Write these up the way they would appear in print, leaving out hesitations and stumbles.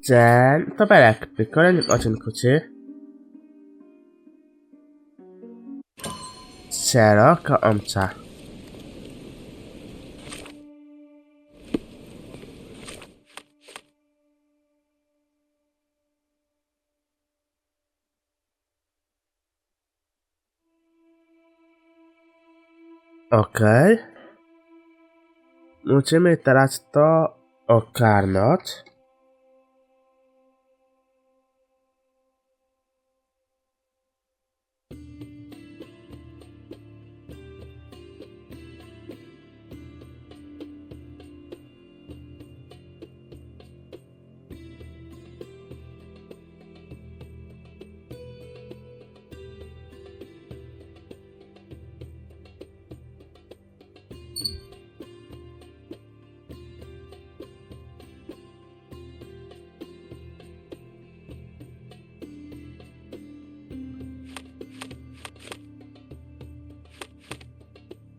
To Belek, w kolejnym odcinku Sherlock Holmesa. Okej. Musimy teraz to ogarnąć.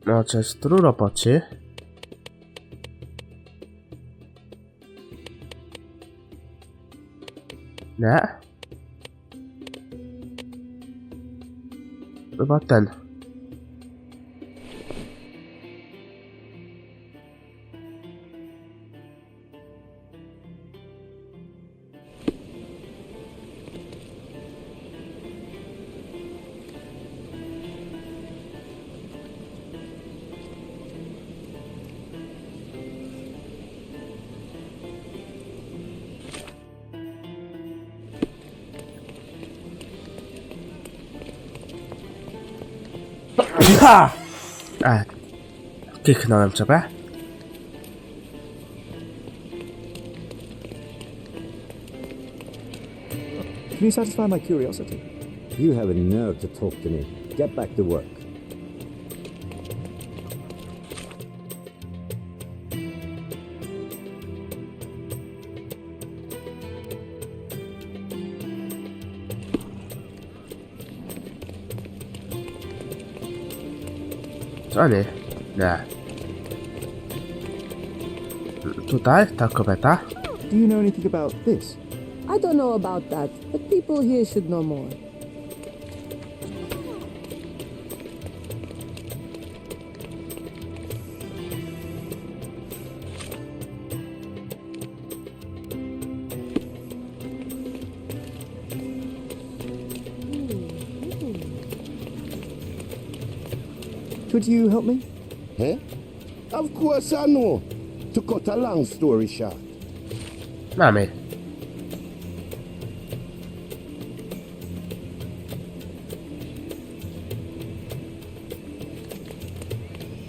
No, це ж тру роботі. Не. Chyba ten. Ha! Kichnąłem ciebie. Can you satisfy my curiosity? You have a nerve to talk to me. Get back to work. Co nie? Nie. Tutaj ta kobieta. Do you know anything about this? I don't know about that, but people here should know more. Could you help me? Eh? Of course I know. To cut a long story short. Mamy.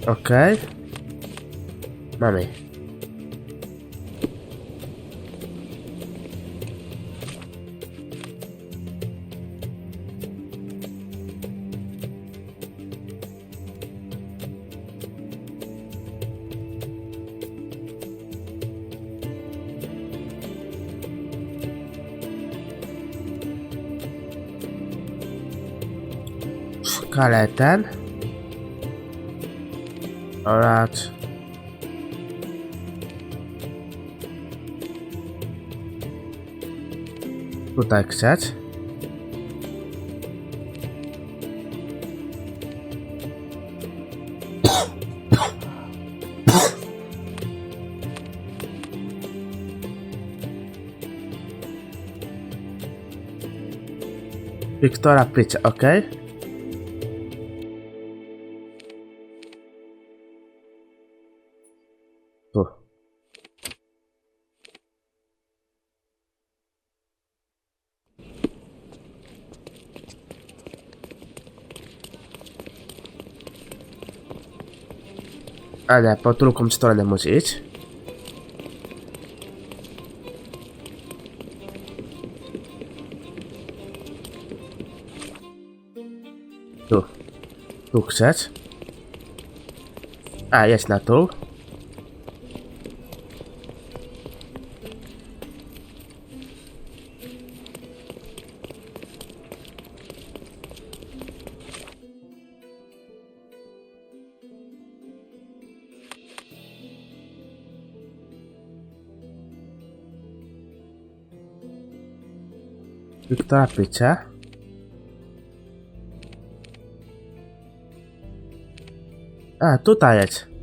Okej. Mamy. Szkaletem. Oraz tutaj chceć. Wiktora Prycia, ok? Tu. A nie, po drugą stronę musi iść. Tu. Tu chcesz. A, jest na tu. traficie. A, tutaj jest.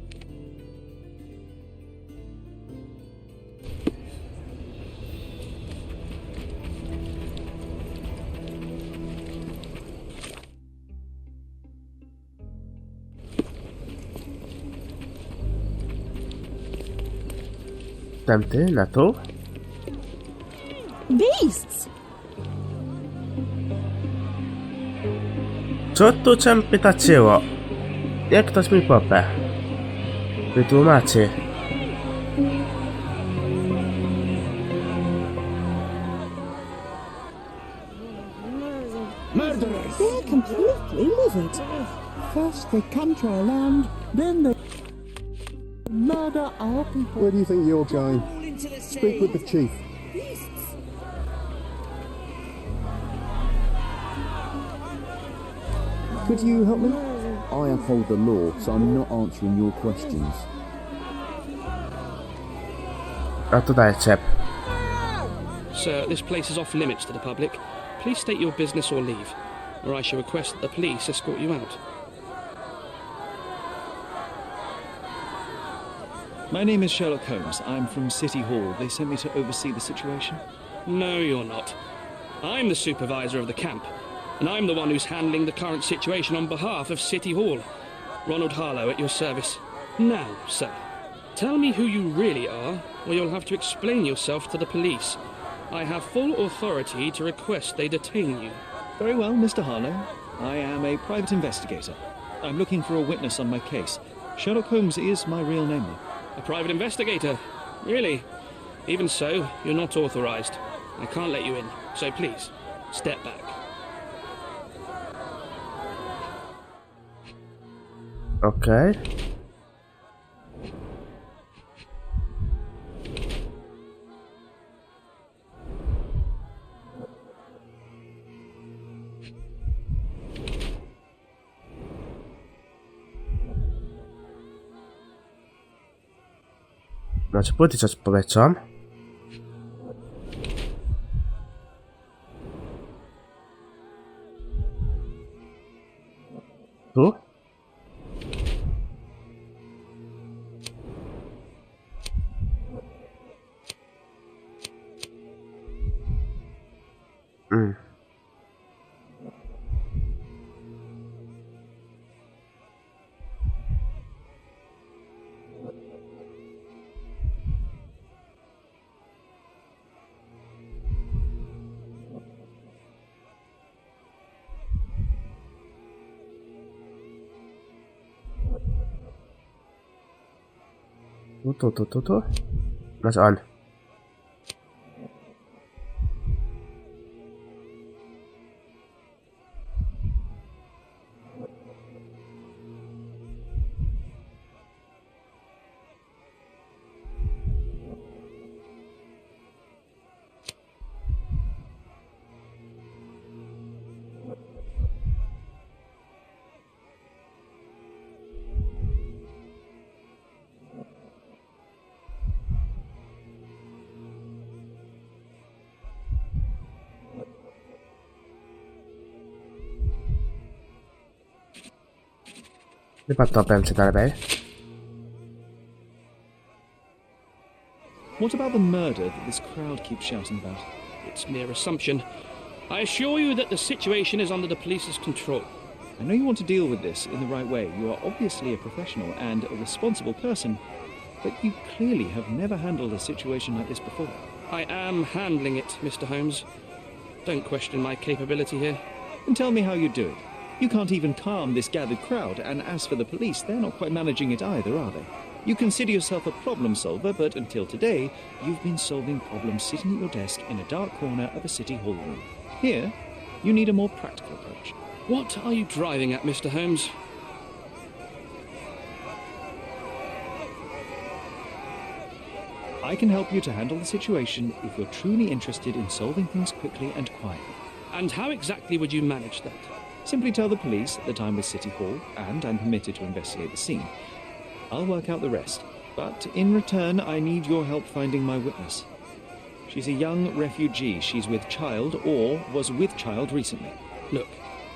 Tędy, na tu. Beasts! Co tu cię pytaciło? Jak ktoś mi popę? Wytłumaczy. Murderers! They're completely livid. First they come to our land, then they murder our people. Where do you think you're going? Speak with the chief. Could you help me? I uphold the law, so I'm not answering your questions. A tutaj ciep. Sir, this place is off limits to the public. Please state your business or leave, or I shall request that the police escort you out. My name is Sherlock Holmes. I'm from City Hall. They sent me to oversee the situation. No, you're not. I'm the supervisor of the camp, and I'm the one who's handling the current situation on behalf of City Hall. Ronald Harlow at your service. Now, sir, tell me who you really are, or you'll have to explain yourself to the police. I have full authority to request they detain you. Very well, Mr. Harlow. I am a private investigator. I'm looking for a witness on my case. Sherlock Holmes is my real name, though. A private investigator? Really? Even so, you're not authorized. I can't let you in, so please, step back. Okej. Znaczy, płyty coś powiedzą. Tu? Tu. Znaczy on. Chyba to będzie dalej. What about the murder that this crowd keeps shouting about? It's mere assumption. I assure you that the situation is under the police's control. I know you want to deal with this in the right way. You are obviously a professional and a responsible person, but you clearly have never handled a situation like this before. I am handling it, Mr. Holmes. Don't question my capability here. And tell me how you do it. You can't even calm this gathered crowd, and as for the police, they're not quite managing it either, are they? You consider yourself a problem solver, but until today, you've been solving problems sitting at your desk in a dark corner of a city hall room. Here, you need a more practical approach. What are you driving at, Mr. Holmes? I can help you to handle the situation if you're truly interested in solving things quickly and quietly. And how exactly would you manage that? Simply tell the police that I'm with City Hall and I'm permitted to investigate the scene. I'll work out the rest, but in return I need your help finding my witness. She's a young refugee. She's with child or was with child recently. Look,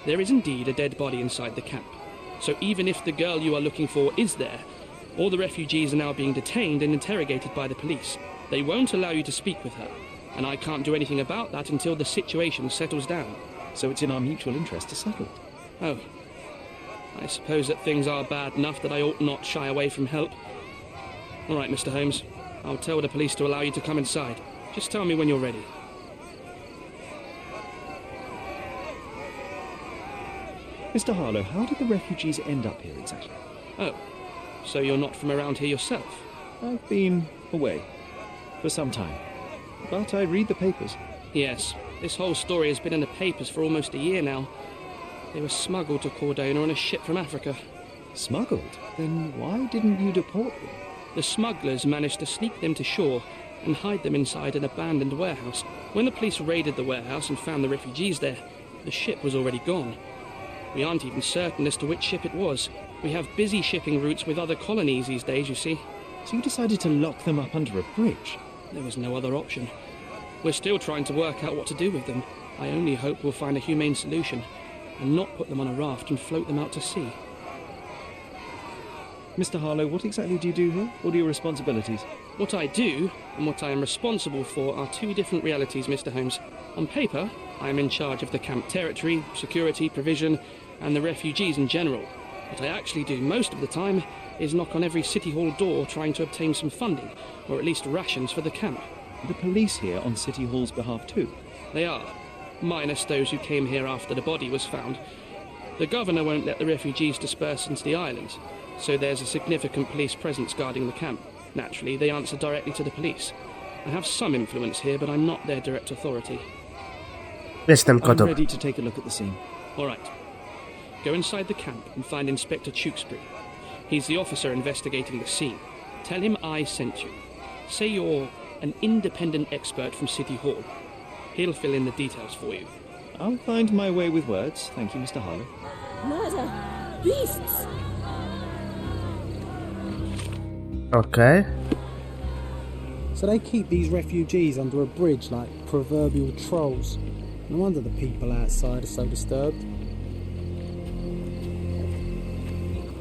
there is indeed a dead body inside the camp. So even if the girl you are looking for is there, all the refugees are now being detained and interrogated by the police. They won't allow you to speak with her, and I can't do anything about that until the situation settles down. So it's in our mutual interest to settle it. Oh. I suppose that things are bad enough that I ought not shy away from help. All right, Mr. Holmes. I'll tell the police to allow you to come inside. Just tell me when you're ready. Mr. Harlow, how did the refugees end up here exactly? Oh, so you're not from around here yourself? I've been away for some time, but I read the papers. Yes, this whole story has been in the papers for almost a year now. They were smuggled to Cordona on a ship from Africa. Smuggled? Then why didn't you deport them? The smugglers managed to sneak them to shore and hide them inside an abandoned warehouse. When the police raided the warehouse and found the refugees there, the ship was already gone. We aren't even certain as to which ship it was. We have busy shipping routes with other colonies these days, you see. So you decided to lock them up under a bridge? There was no other option. We're still trying to work out what to do with them. I only hope we'll find a humane solution and not put them on a raft and float them out to sea. Mr. Harlow, what exactly do you do here? What are your responsibilities? What I do and what I am responsible for are two different realities, Mr. Holmes. On paper, I am in charge of the camp territory, security, provision, and the refugees in general. What I actually do most of the time is knock on every city hall door trying to obtain some funding, or at least rations for the camp. The police here on City Hall's behalf too? They are, minus those who came here after the body was found. The governor won't let the refugees disperse into the islands, so there's a significant police presence guarding the camp. Naturally, they answer directly to the police. I have some influence here, but I'm not their direct authority. Jestem I'm gotów. ready to take a look at the scene. All right. Go inside the camp and find Inspector Tewkesbury. He's the officer investigating the scene. Tell him I sent you. Say you're an independent expert from City Hall. He'll fill in the details for you. I'll find my way with words. Thank you, Mr. Harlow. Murder! Beasts! Okej. So they keep these refugees under a bridge like proverbial trolls. No wonder the people outside are so disturbed.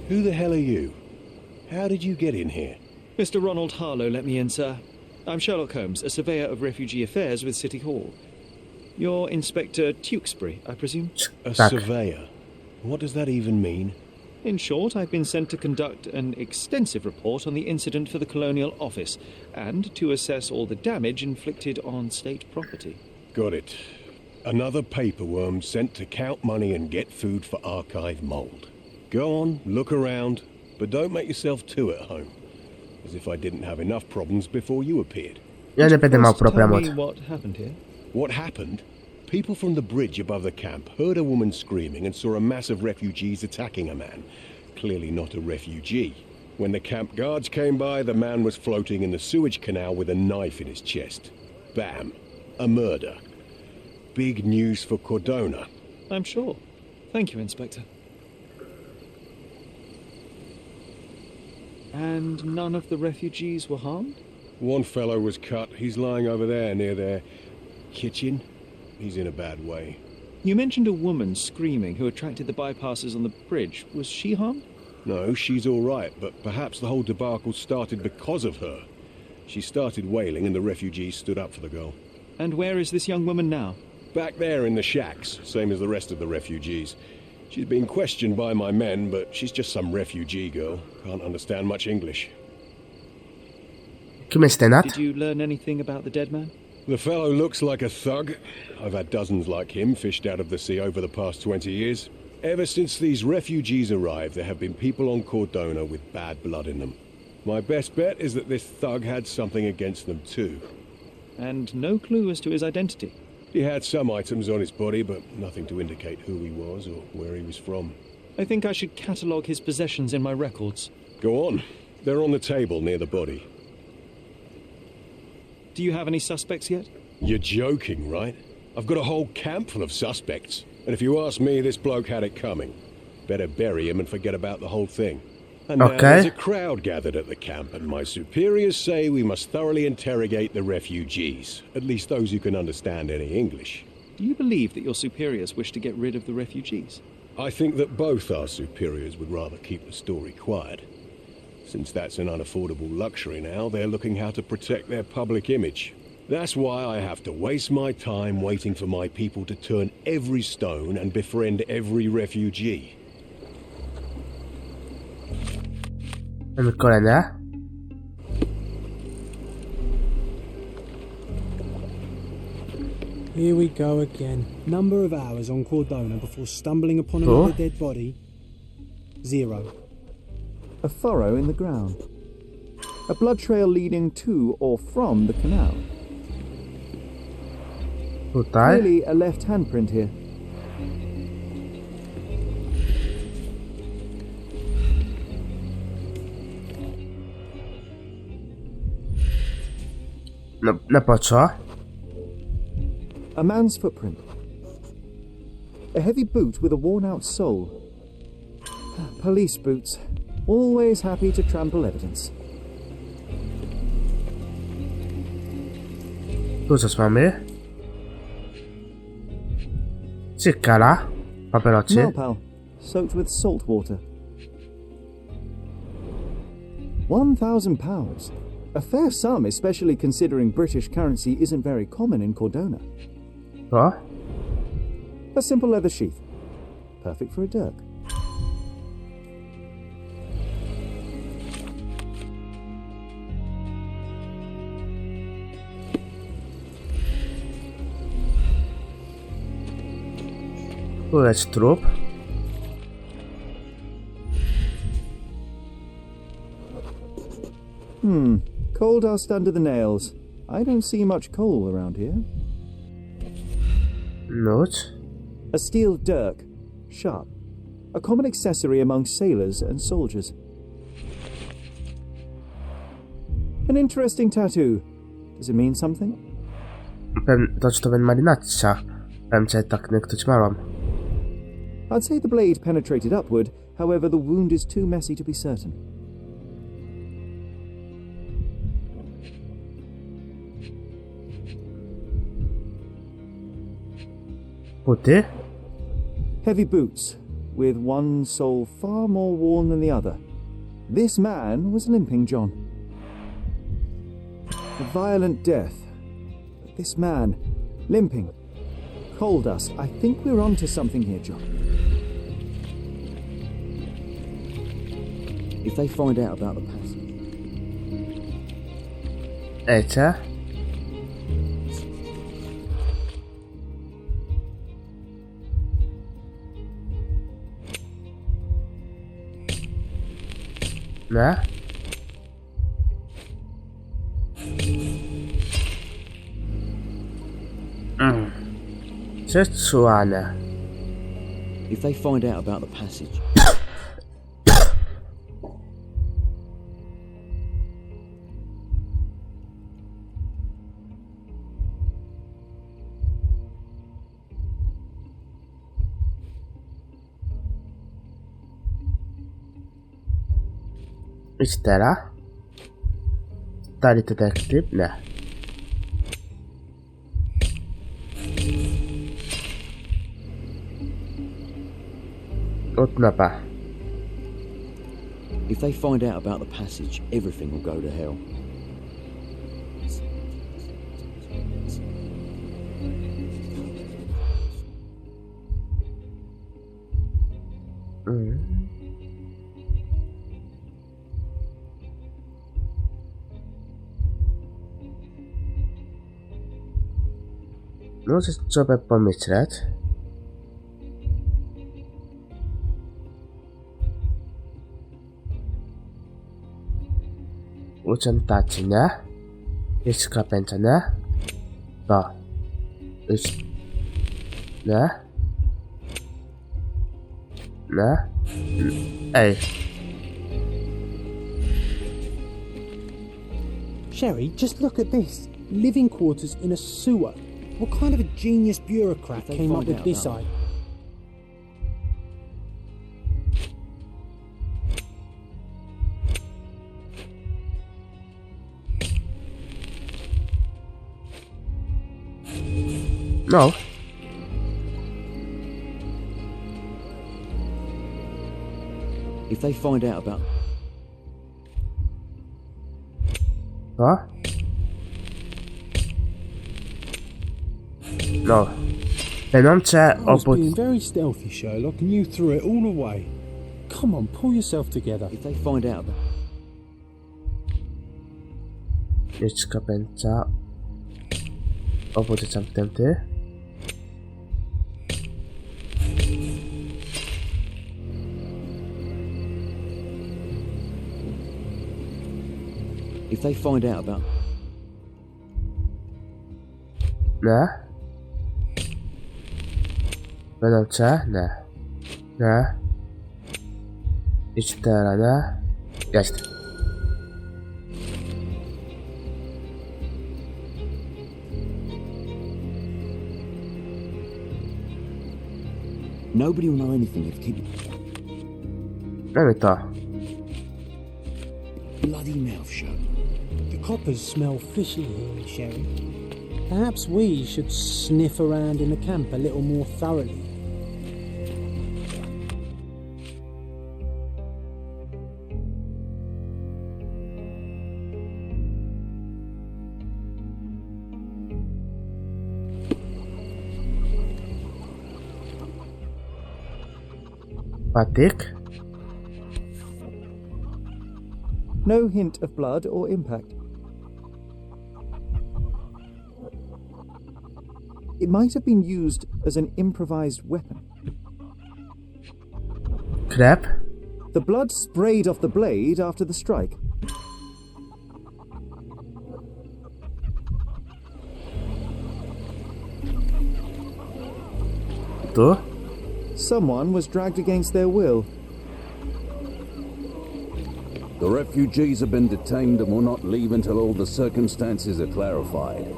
Who the hell are you? How did you get in here? Mr. Ronald Harlow let me in, sir. I'm Sherlock Holmes, a surveyor of refugee affairs with City Hall. You're Inspector Tewkesbury, I presume? A Tak. surveyor? What does that even mean? In short, I've been sent to conduct an extensive report on the incident for the Colonial Office and to assess all the damage inflicted on state property. Got it. Another paperworm sent to count money and get food for archive mould. Go on, look around, but don't make yourself too at home. As if I didn't have enough problems before you appeared. Ja nie będę miał First, tell problemów. me what happened here. What happened? People from the bridge above the camp heard a woman screaming and saw a mass of refugees attacking a man. Clearly not a refugee. When the camp guards came by, the man was floating in the sewage canal with a knife in his chest. Bam. A murder. Big news for Cordona. I'm sure. Thank you, Inspector. And none of the refugees were harmed? One fellow was cut. He's lying over there near their kitchen. He's in a bad way. You mentioned a woman screaming who attracted the bypassers on the bridge. Was she harmed? No, she's all right, but perhaps the whole debacle started because of her. She started wailing and the refugees stood up for the girl. And where is this young woman now? Back there in the shacks, same as the rest of the refugees. She's been questioned by my men, but she's just some refugee girl. Can't understand much English. Kim jest ten Did you learn anything about the dead man? The fellow looks like a thug. I've had dozens like him fished out of the sea over the past 20 years. Ever since these refugees arrived, there have been people on Cordona with bad blood in them. My best bet is that this thug had something against them too. And no clue as to his identity. He had some items on his body, but nothing to indicate who he was or where he was from. I think I should catalogue his possessions in my records. Go on. They're on the table near the body. Do you have any suspects yet? You're joking, right? I've got a whole camp full of suspects. And if you ask me, this bloke had it coming. Better bury him and forget about the whole thing. And now Okay. there's a crowd gathered at the camp, and my superiors say we must thoroughly interrogate the refugees, at least those who can understand any English. Do you believe that your superiors wish to get rid of the refugees? I think that both our superiors would rather keep the story quiet. Since that's an unaffordable luxury now, they're looking how to protect their public image. That's why I have to waste my time waiting for my people to turn every stone and befriend every refugee. Amikor lenne? Here we go again. Number of hours on Cordona before stumbling upon Oh. another dead body? 0. A furrow in the ground. A blood trail leading to or from the canal. Tutaj? Clearly a left handprint here. No po co? A man's footprint. A heavy boot with a worn-out sole. Police boots. Always happy to trample evidence. Tu coś mamy? Cykala? Paperocie? Malpal, soaked with salt water. £1,000. A fair sum, especially considering British currency isn't very common in Cordona. To? A simple leather sheath. Perfect for a dirk. Tu jest trup. Coal dust under the nails. I don't see much coal around here. Nóż. A steel dirk. Sharp. A common accessory among sailors and soldiers. An interesting tattoo. Does it mean something? Točtovin marinača. Vem, že tak nektoč malom. I'd say the blade penetrated upward, however the wound is too messy to be certain. Buty? Heavy boots, with one sole far more worn than the other. This man was limping John. A violent death. But this man, limping. Coal dust. I think we're onto something here, John. If they find out about the passage, Ece? Ne? Przeczułane. if they find out about the passage, Idź teraz. Stary detektyw? Nie. Od mapa. if they find out about the passage, everything will go to hell. Możesz sobie pomyśleć. Uczętacie, nie? Jest kapęcza, nie? To. Już. Nie? Nie? Ej. Sherry, just look at this. Living quarters in a sewer. What kind of a genius bureaucrat They came up find with out this about idea? No. If they find out about... Co? No. Pędzące I was obok... being very stealthy, Sherlock, and you threw it all away. Come on, pull yourself together. If they find out about... Świeczka pędza. Obóz jest zamknięty. If they find out about... Ne? Pędzące? Ne. Ne. I 4, ne? Jest. Nobody will know anything if keep Mamy to. Bloody mouth shut. The coppers smell fishy here, Sherry. Perhaps we should sniff around in the camp a little more thoroughly. Patyk. No hint of blood or impact. It might have been used as an improvised weapon. Krep. The blood sprayed off the blade after the strike. Tu. Someone was dragged against their will. The refugees have been detained and will not leave until all the circumstances are clarified.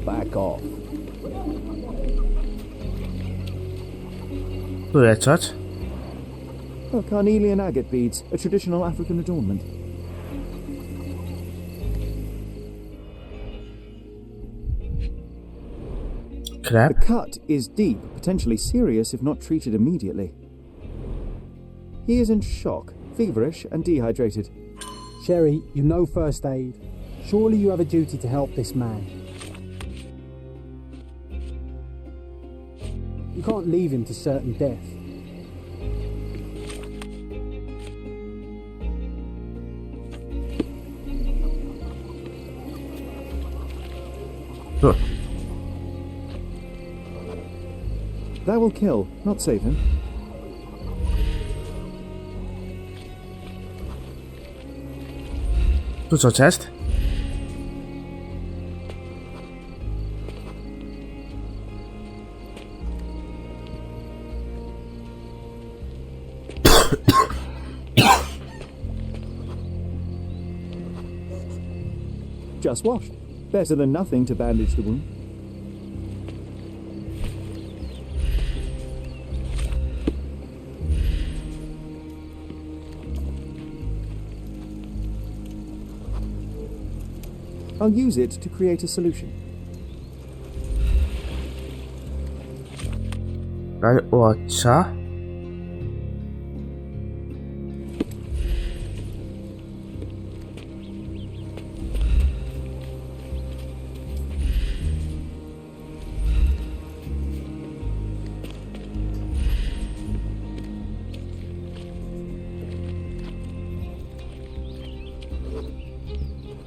Back off. Tu jest coś. Oh, carnelian agate beads, a traditional African adornment. The Krep. cut is deep, potentially serious if not treated immediately. He is in shock, feverish and dehydrated. Sherry, you know first aid. Surely you have a duty to help this man. You can't leave him to certain death. Tu. That will kill, not save him. Tu coś jest? Just washed. Better than nothing to bandage the wound. I'll use it to create a solution. Rani oczka.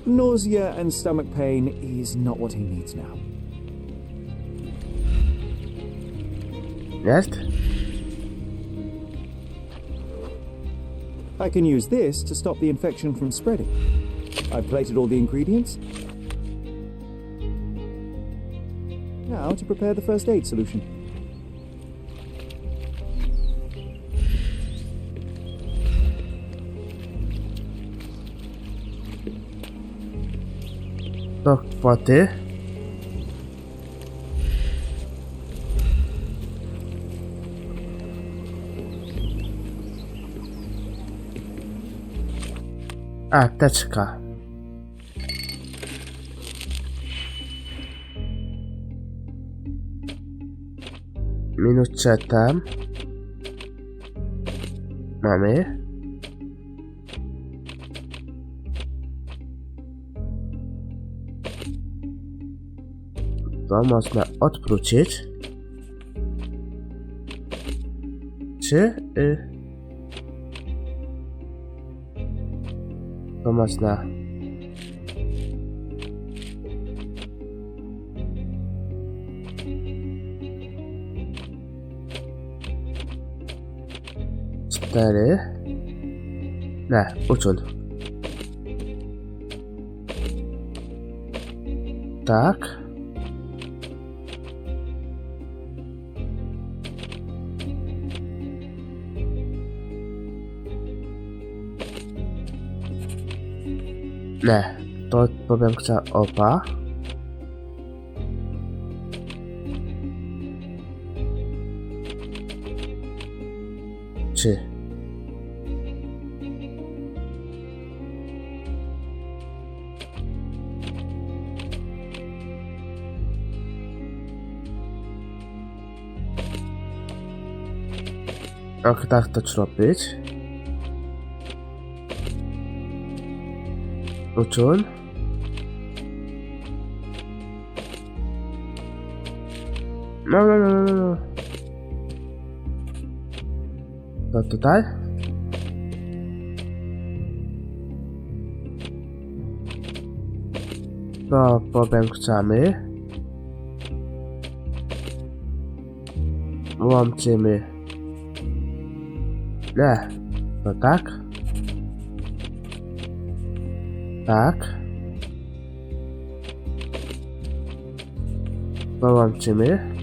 Nausea and stomach pain is not what he needs now. Jest? I can use this to stop the infection from spreading. I've plated all the ingredients. Now to prepare the first aid solution. To płaty. A, teczka. Minucetem. Mamy. To można odwrócić. Czy to można cztery. Ne, uczun. Tak. Ne, to powiększa oba. Czy jak tak to zrobić? Uczun. No. To tutaj? To powiększamy. Łączymy. Nie, to tak. Tak. Połączymy.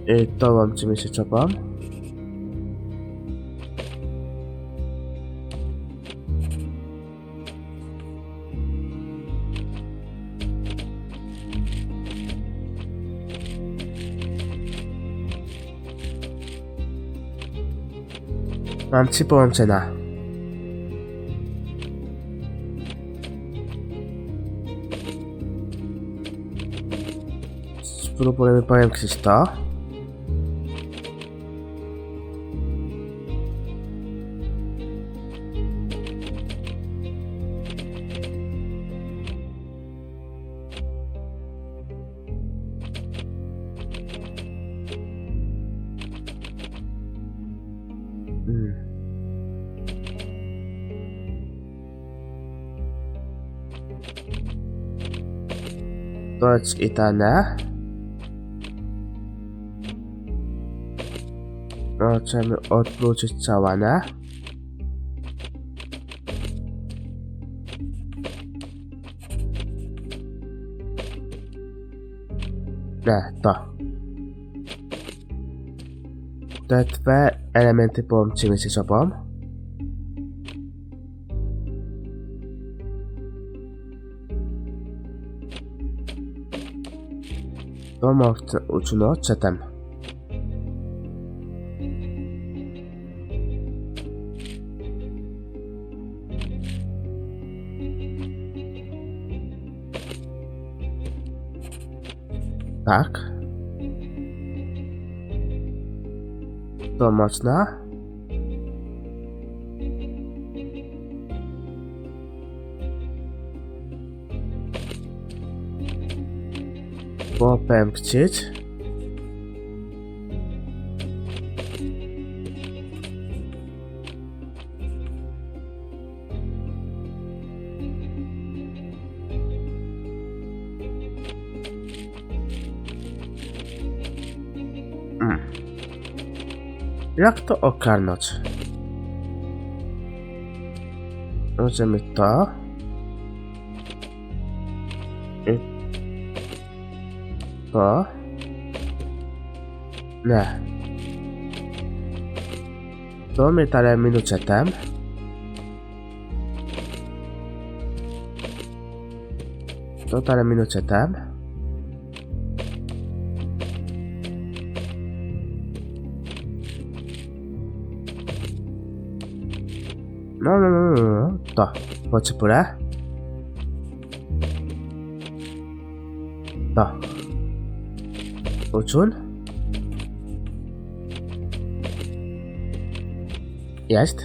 I to łączymy się sobą. Mam 3 połączenia. Spróbujemy powiększyć to. To jest idealne. Możemy odwrócić całe, nie? Nie, to. Te dwa elementy połączymy ze sobą. To można usunąć przedtem. Tak. To można. Powiększyć. Jak to ogarnąć? Możemy to. I to. Nie. To my dalej minucetem. To dalej minucetem. No. To. Potrzebuję. To. Uczul? Jest.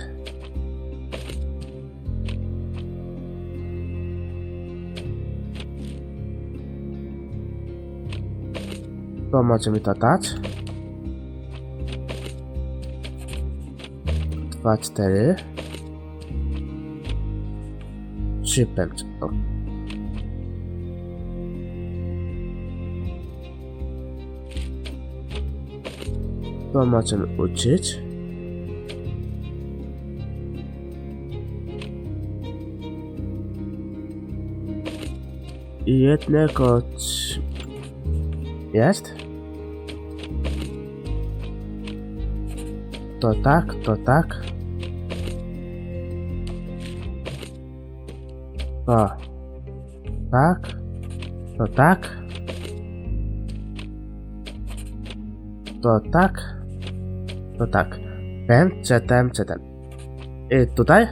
Pomoże mi to dać. 2, 4. 3 pęcz. O. To możemy uczyć. I jednego jest. To tak, to tak. To tak, to tak. To tak, to tak. Ten. I tutaj?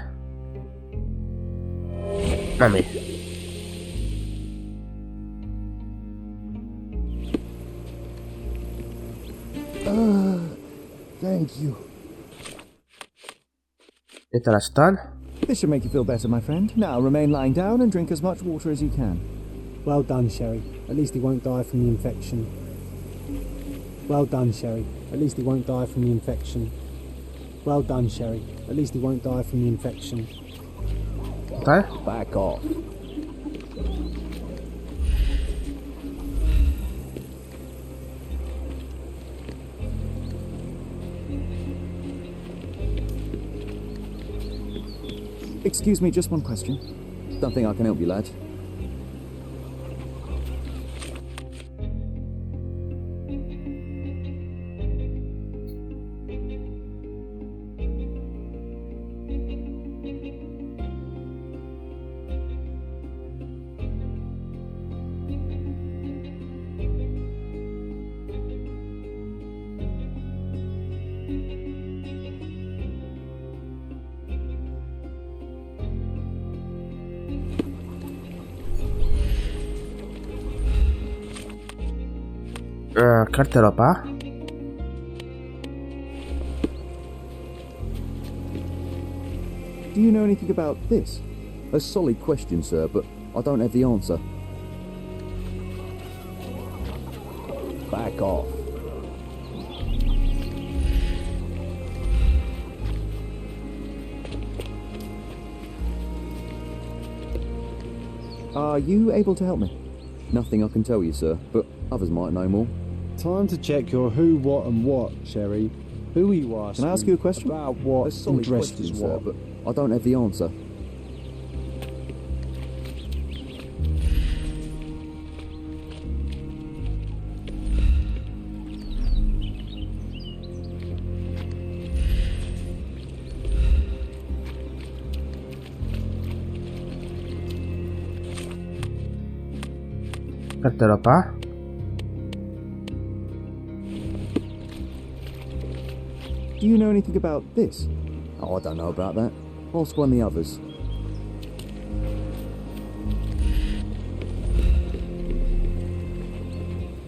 Mamy. Thank you. I teraz ten. This should make you feel better, my friend. Now remain lying down and drink as much water as you can. Well done, Sherry. At least he won't die from the infection. Well done, Sherry. At least he won't die from the infection. Well done, Sherry. At least he won't die from the infection. Tutaj? Back off. Excuse me, just one question. Don't think I can help you, lad. Karteropa. Do you know anything about this? A solid question, sir, but I don't have the answer. Back off. Are you able to help me? Nothing I can tell you, sir, but others might know more. Time to check your who, what, and what, Sherry. Who are you asking? Can I ask you a question? About what A solid interest question, is sir, what? but I don't have the answer. Karteropa. Do you know anything about this? Oh, I don't know about that. Ask one of the others.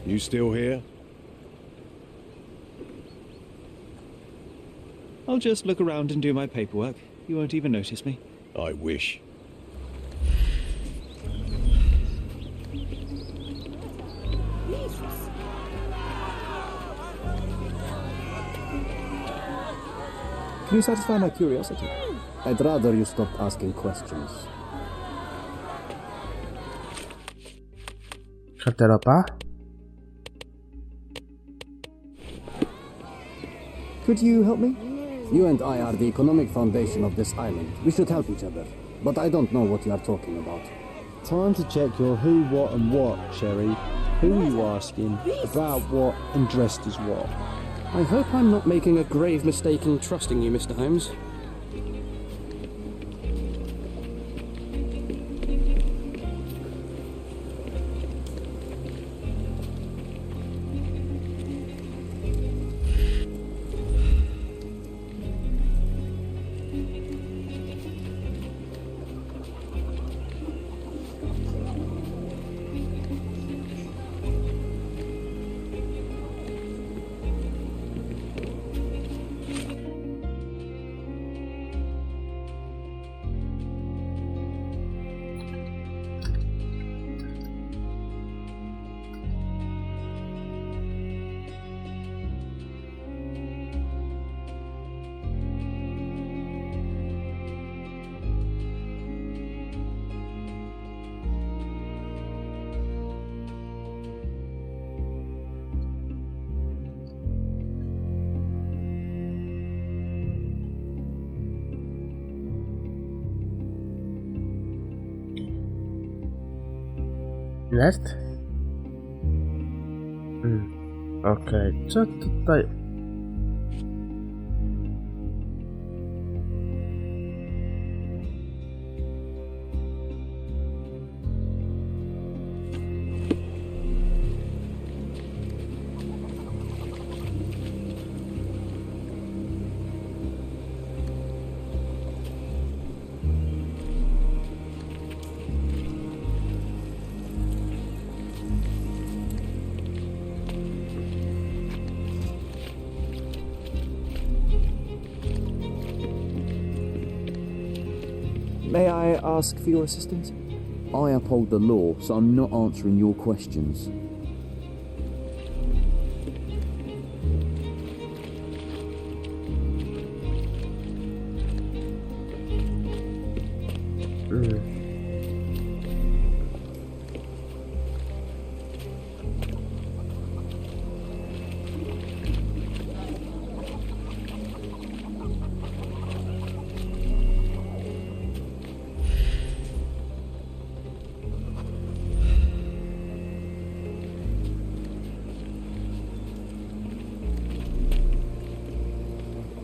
You still here? I'll just look around and do my paperwork. You won't even notice me. I wish. Can you satisfy my curiosity? I'd rather you stop asking questions. Karteropa. Could you help me? You and I are the economic foundation of this island. We should help each other. But I don't know what you are talking about. Time to check your who, what, and what, Sherry. Who are you asking? About what, and dressed as what? I hope I'm not making a grave mistake in trusting you, Mr. Holmes. Jest? Okej, co tutaj? May I ask for your assistance? I uphold the law, so I'm not answering your questions.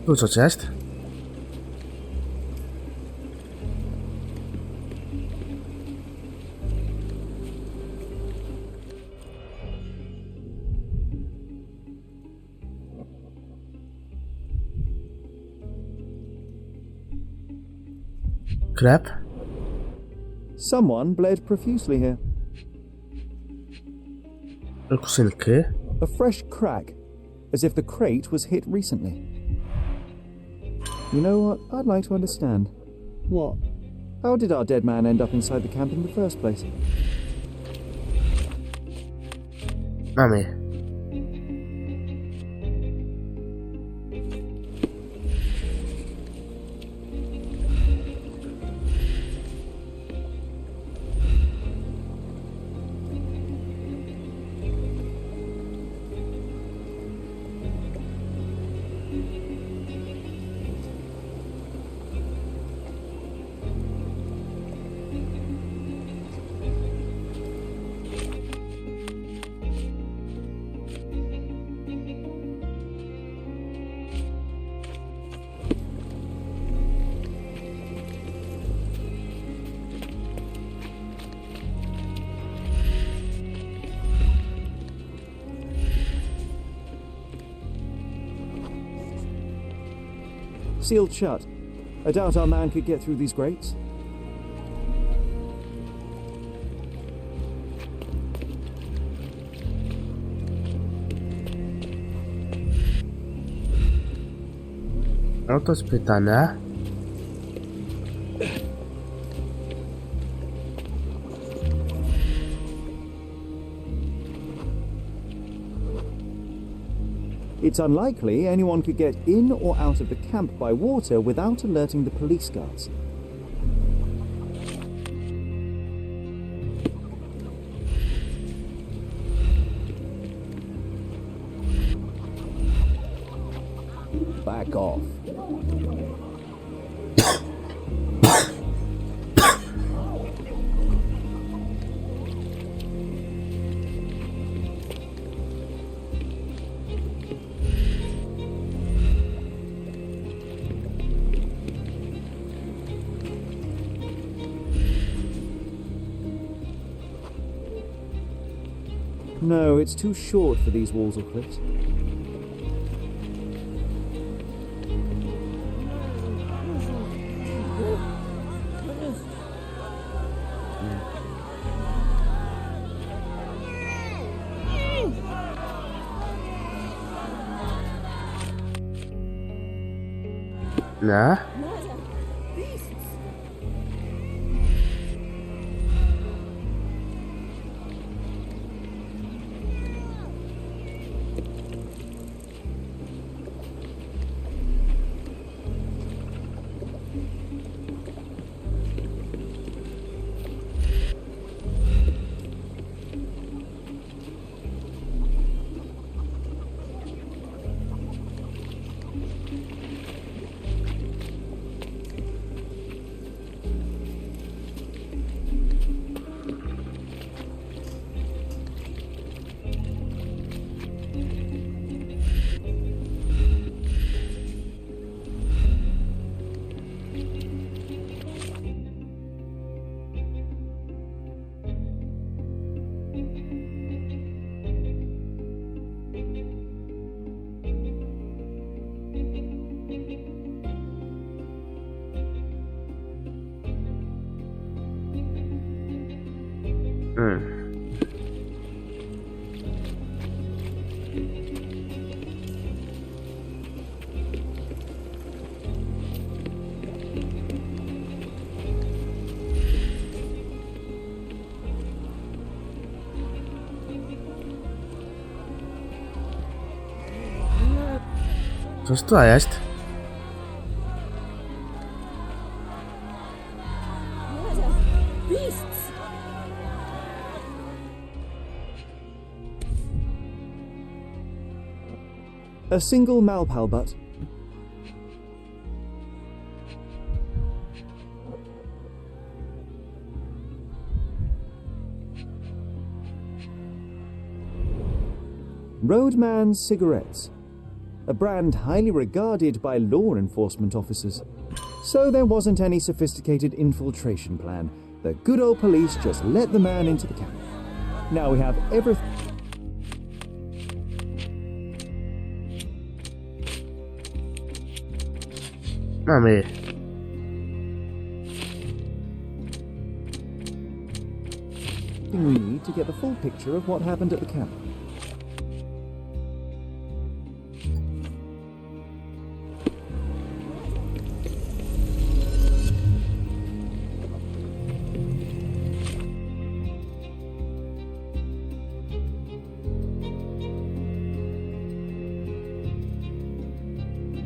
Tu coś jest? Krep? Someone bled profusely here. Krzynki? A fresh crack, as if the crate was hit recently. You know what? I'd like to understand. What? How did our dead man end up inside the camp in the first place? Mamy. Sealed shut. I doubt our man could get through these grates. Oto spytane. It's unlikely anyone could get in or out of the camp by water without alerting the police guards. Back off. No, it's too short for these walls or cliffs. No. Coś tu jest? Beasts! A single malpal butt. Roadman's cigarettes. A brand highly regarded by law enforcement officers. So there wasn't any sophisticated infiltration plan. The good old police just let the man into the camp. Now we have everything. Mamy. We need to get the full picture of what happened at the camp.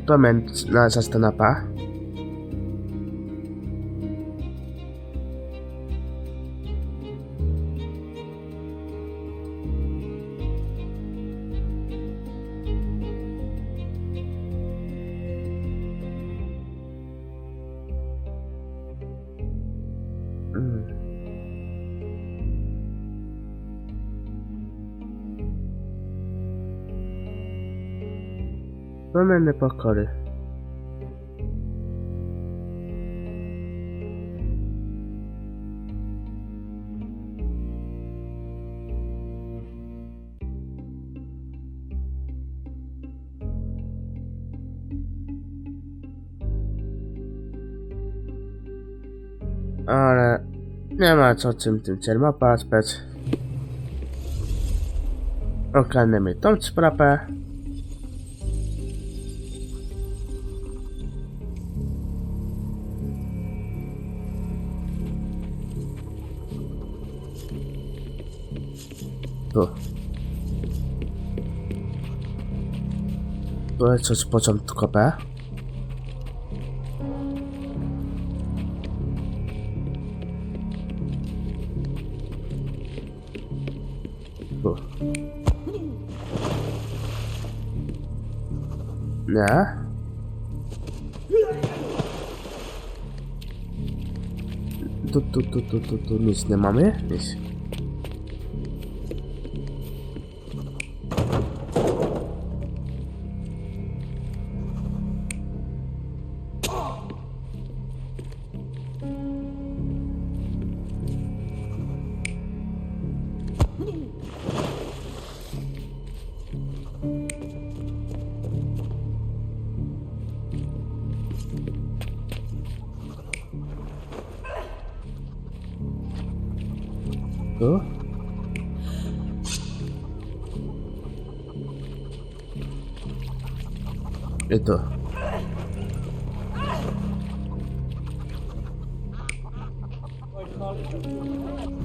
To męcz na zastanapa. Mamy pokory. Ale nie ma co czym tym cielma paspeć. Okradnemy tą sprawę. Tu. Tu jest coś początkowe. Tu. Nie. Tu nic nie mamy. Nic. Tu. I tu.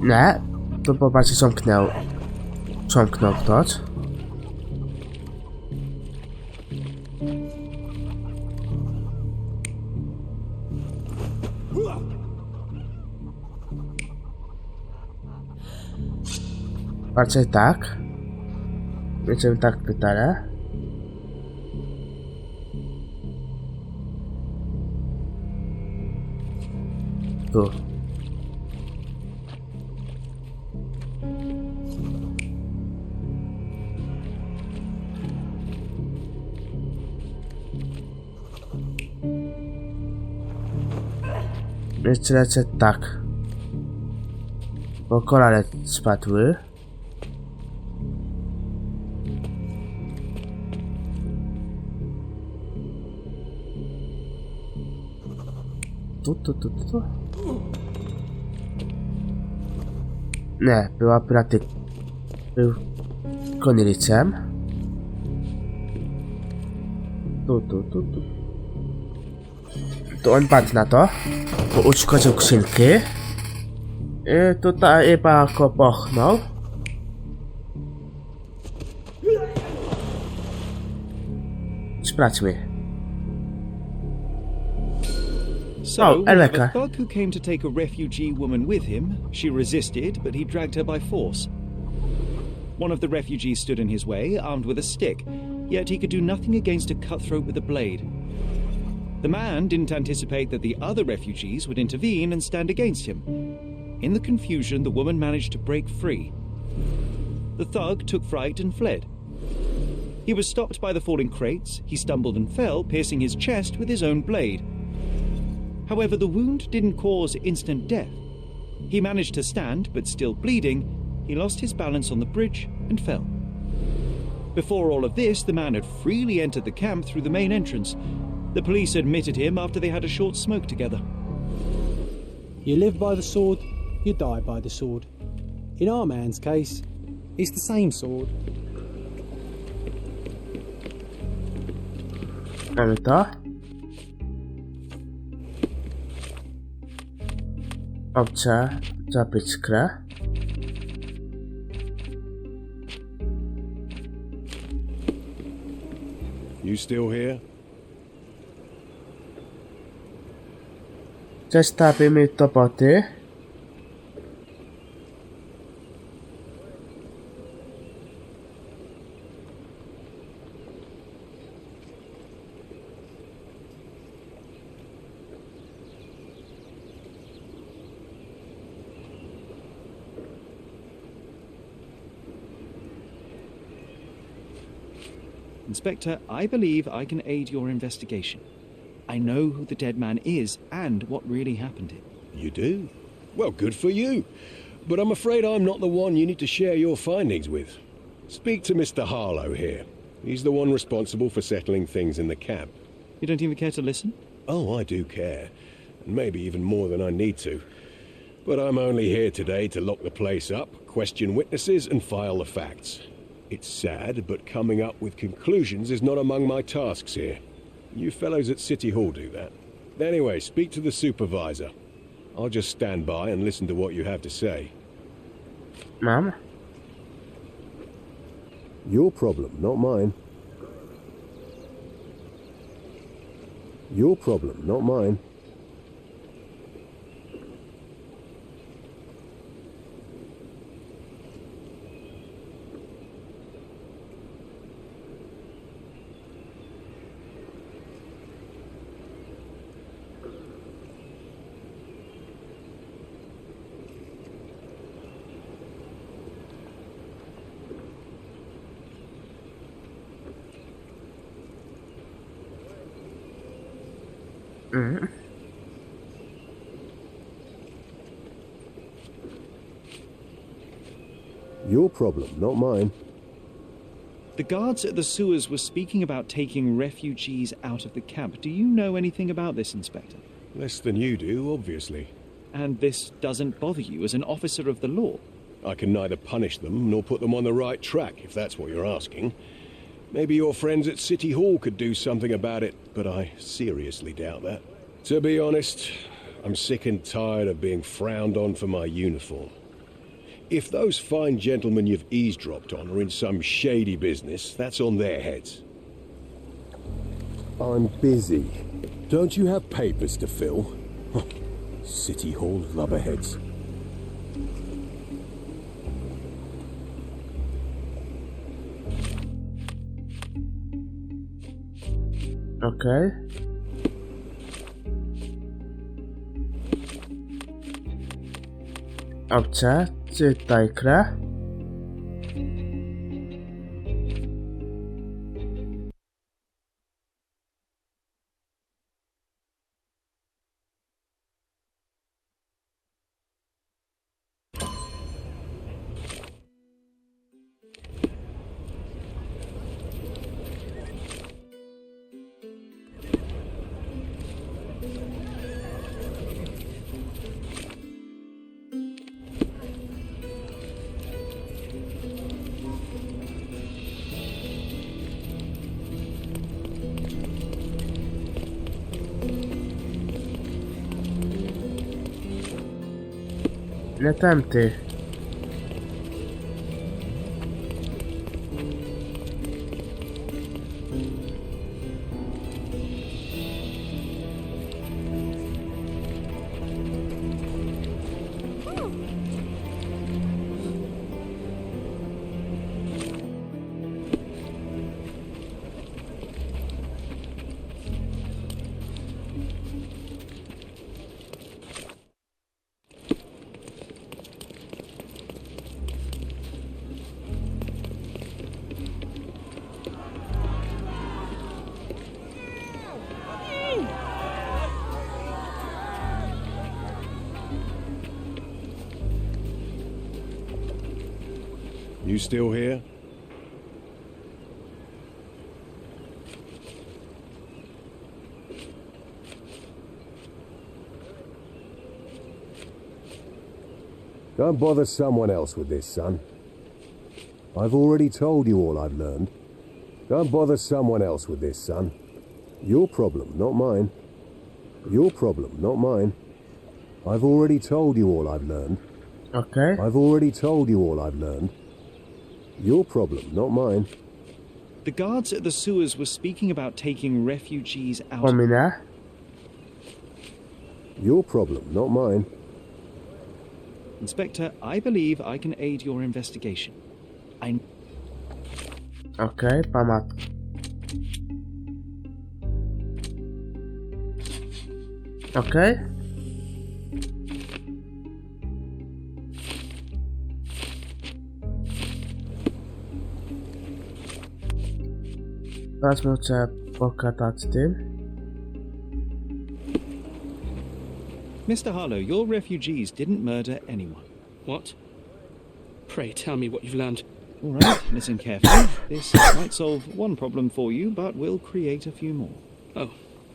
Nie, to popatrzcie, ciągnął ktoś. Patrzcie tak. Będziemy tak pytane. Tu. Jeszcze lecę tak. Bo kolale spadły. Tu. Nie, była pratyka. Był konilicem. Tu. To on padł na to, bo uszkodził skrzynki. I tutaj chyba go pochnął. Sprawdźmy. So, Oh, we have a Rebecca. thug who came to take a refugee woman with him. She resisted, but he dragged her by force. One of the refugees stood in his way, armed with a stick, yet he could do nothing against a cutthroat with a blade. The man didn't anticipate that the other refugees would intervene and stand against him. In the confusion, the woman managed to break free. The thug took fright and fled. He was stopped by the falling crates. He stumbled and fell, piercing his chest with his own blade. However, the wound didn't cause instant death. He managed to stand, but still bleeding, he lost his balance on the bridge and fell. Before all of this, the man had freely entered the camp through the main entrance. The police admitted him after they had a short smoke together. You live by the sword, you die by the sword. In our man's case, it's the same sword. Mamy to. Obca, czapeczka. You still here? Przestawimy topoty. Inspector, I believe I can aid your investigation. I know who the dead man is and what really happened here. You do? Well, good for you. But I'm afraid I'm not the one you need to share your findings with. Speak to Mr. Harlow here. He's the one responsible for settling things in the camp. You don't even care to listen? Oh, I do care. And maybe even more than I need to. But I'm only here today to lock the place up, question witnesses, and file the facts. It's sad, but coming up with conclusions is not among my tasks here. You fellows at City Hall do that. Anyway, speak to the supervisor. I'll just stand by and listen to what you have to say. Mam. Your problem, not mine. Your problem, not mine. Your problem, not mine. The guards at the sewers were speaking about taking refugees out of the camp. Do you know anything about this, Inspector? Less than you do, obviously. And this doesn't bother you as an officer of the law? I can neither punish them nor put them on the right track, if that's what you're asking. Maybe your friends at City Hall could do something about it, but I seriously doubt that. To be honest, I'm sick and tired of being frowned on for my uniform. If those fine gentlemen you've eavesdropped on are in some shady business, that's on their heads. I'm busy. Don't you have papers to fill? City Hall lubberheads. Okay. Obca, czytaj grę. Nie tamty. You still here? Don't bother someone else with this, son. I've already told you all I've learned. Don't bother someone else with this, son. Your problem, not mine. Your problem, not mine. I've already told you all I've learned. Okay. I've already told you all I've learned. Your problem, not mine. The guards at the sewers were speaking about taking refugees out. Pomina. Your problem, not mine. Inspector, I believe I can aid your investigation. Okay, pamat. Okay. Teraz muszę pokazać tym. Mr. Harlow, your refugees didn't murder anyone. What? Pray tell me what you've learned. All right, listen carefully. This might solve one problem for you, but will create a few more. Oh,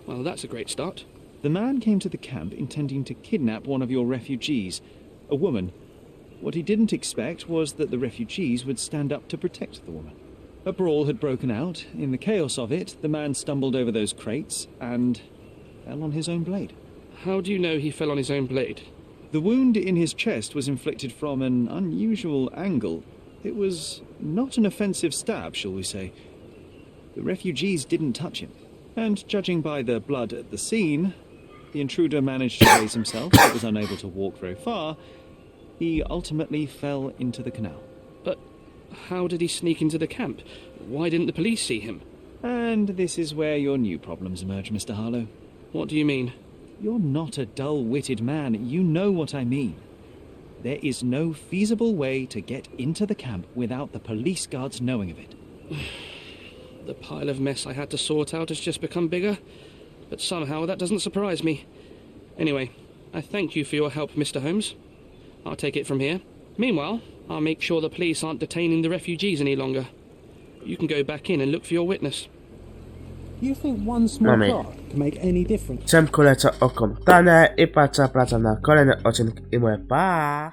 well, that's a great start. The man came to the camp intending to kidnap one of your refugees, a woman. What he didn't expect was that the refugees would stand up to protect the woman. A brawl had broken out. In the chaos of it, the man stumbled over those crates and fell on his own blade. How do you know he fell on his own blade? The wound in his chest was inflicted from an unusual angle. It was not an offensive stab, shall we say. The refugees didn't touch him. And judging by the blood at the scene, the intruder managed to raise himself, but was unable to walk very far. He ultimately fell into the canal. But how did he sneak into the camp? Why didn't the police see him? And this is where your new problems emerge, Mr. Harlow. What do you mean? You're not a dull-witted man. You know what I mean. There is no feasible way to get into the camp without the police guards knowing of it. The pile of mess I had to sort out has just become bigger, but somehow that doesn't surprise me. Anyway, I thank you for your help, Mr. Holmes. I'll take it from here. Meanwhile, I'll make sure the police aren't detaining the refugees any longer. You can go back in and look for your witness. You think one small Mami. clock can make any difference? Chciałem kuleć okom tane i patrzę, praca na kolejny odcinek i mówię pa!